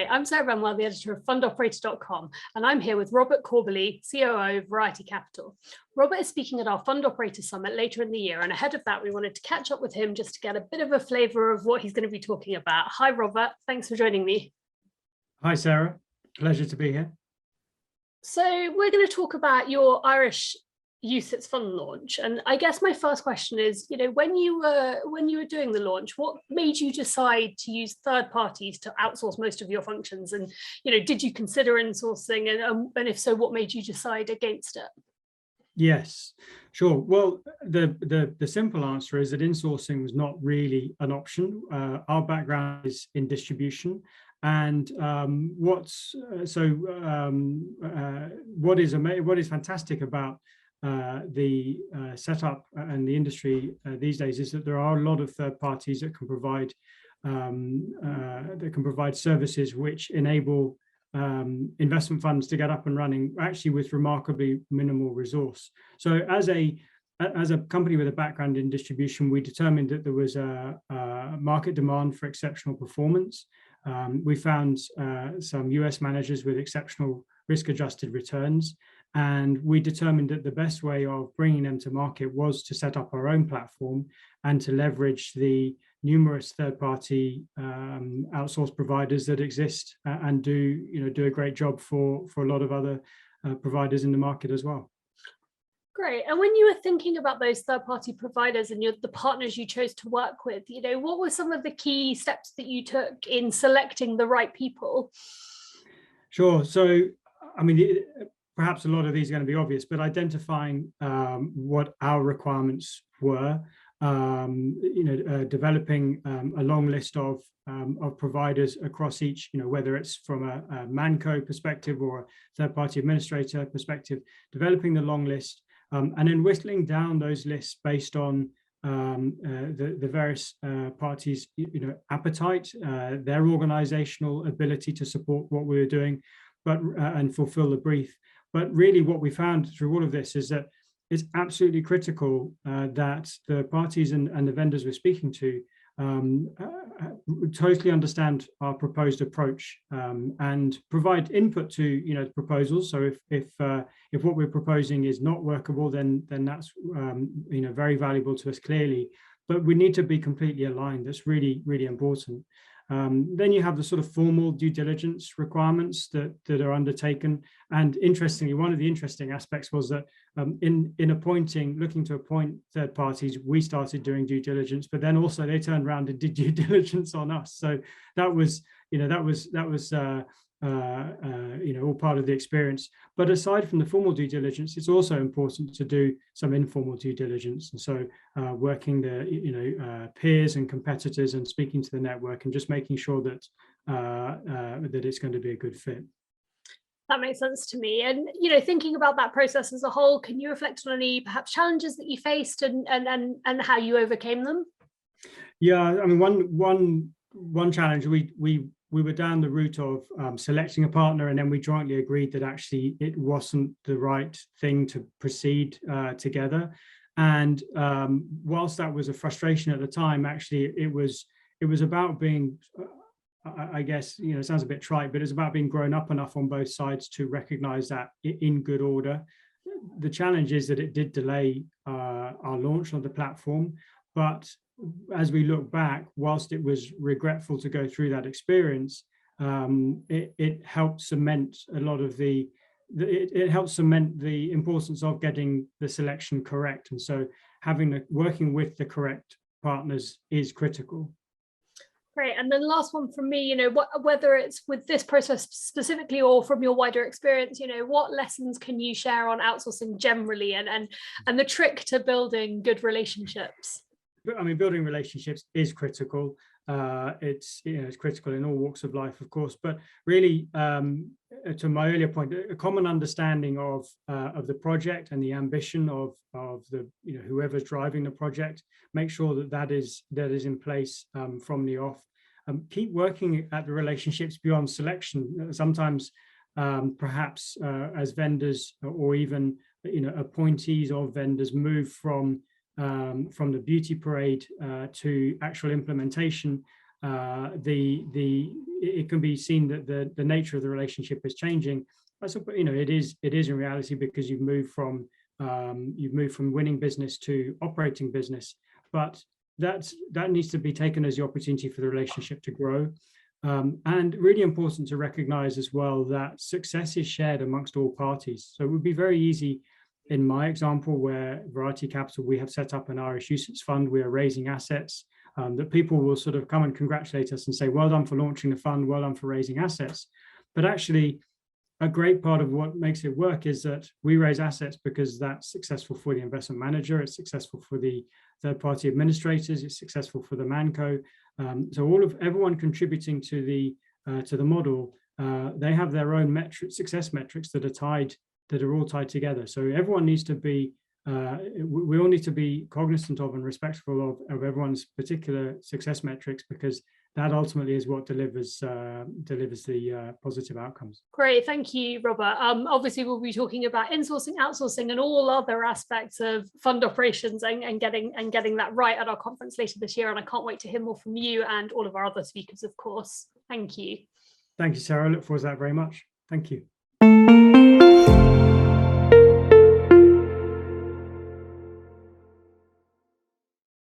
Hi, I'm Sarah Benwell, the editor of fundoperator.com, and I'm here with Robert Corbally, COO of Variety Capital. Robert is speaking at our Fund Operator Summit later in the year, and ahead of that, we wanted to catch up with him just to get a bit of a flavour of what he's going to be talking about. Hi, Robert. Thanks for joining me. Hi, Sarah. Pleasure to be here. So we're going to talk about your Irish UCITS fund launch, and I guess my first question is, when you were doing the launch, what made you decide to use third parties to outsource most of your functions? And did you consider insourcing, and if so, what made you decide against it? Yes, sure. Well, the simple answer is that insourcing was not really an option. Our background is in distribution. And what is fantastic about the setup and the industry these days is that there are a lot of third parties that can provide services which enable investment funds to get up and running actually with remarkably minimal resource. So as a company with a background in distribution, we determined that there was a market demand for exceptional performance. We found some US managers with exceptional risk-adjusted returns, and we determined that the best way of bringing them to market was to set up our own platform and to leverage the numerous third-party outsource providers that exist and do a great job for a lot of other providers in the market as well. Great. And when you were thinking about those third-party providers and the partners you chose to work with, what were some of the key steps that you took in selecting the right people? Sure. So, I mean, perhaps a lot of these are going to be obvious, but identifying what our requirements were, developing a long list of providers across each, whether it's from a ManCo perspective or a third-party administrator perspective, developing the long list, and then whittling down those lists based on the various parties' appetite, their organizational ability to support what we were doing, and fulfill the brief. But really what we found through all of this is that it's absolutely critical that the parties and the vendors we're speaking to totally understand our proposed approach and provide input to the proposals. So if what we're proposing is not workable, then that's very valuable to us clearly. But we need to be completely aligned. That's really, really important. Then you have the sort of formal due diligence requirements that are undertaken. And interestingly, one of the interesting aspects was that in looking to appoint third parties, we started doing due diligence, but then also they turned around and did due diligence on us. So that was all part of the experience. But aside from the formal due diligence, it's also important to do some informal due diligence. And so working the peers and competitors and speaking to the network and just making sure that that it's going to be a good fit. That makes sense to me. And thinking about that process as a whole, can you reflect on any perhaps challenges that you faced and how you overcame them? Yeah, I mean, one challenge we were down the route of selecting a partner, and then we jointly agreed that actually it wasn't the right thing to proceed together. And whilst that was a frustration at the time, actually it was about being, I guess, it sounds a bit trite, but it's about being grown up enough on both sides to recognize that in good order. The challenge is that it did delay our launch of the platform, but as we look back, whilst it was regretful to go through that experience, it helped cement a lot of it helped cement the importance of getting the selection correct. And so working with the correct partners is critical. Great. And then last one from me, whether it's with this process specifically or from your wider experience, what lessons can you share on outsourcing generally and the trick to building good relationships? I mean, building relationships is critical. It's critical in all walks of life, of course. But really, to my earlier point, a common understanding of the project and the ambition of the whoever's driving the project. Make sure that is in place from the off. Keep working at the relationships beyond selection. Sometimes, perhaps as vendors or even appointees of vendors move from the beauty parade to actual implementation, it can be seen that the nature of the relationship is changing. I suppose, you know, it is in reality, because you've moved from winning business to operating business, but that needs to be taken as the opportunity for the relationship to grow. And really important to recognize as well that success is shared amongst all parties. So it would be very easy, in my example, where Variety Capital, we have set up an Irish UCITS fund, we are raising assets, that people will sort of come and congratulate us and say, well done for launching the fund, well done for raising assets. But actually, a great part of what makes it work is that we raise assets because that's successful for the investment manager, it's successful for the third-party administrators, it's successful for the manco. So everyone contributing to the model, they have their own success metrics that are all tied together. So everyone needs to be, we all need to be cognizant of and respectful of everyone's particular success metrics, because that ultimately is what delivers the positive outcomes. Great, thank you, Robert. Obviously, we'll be talking about insourcing, outsourcing, and all other aspects of fund operations and getting that right at our conference later this year. And I can't wait to hear more from you and all of our other speakers, of course. Thank you. Thank you, Sarah. I look forward to that very much. Thank you.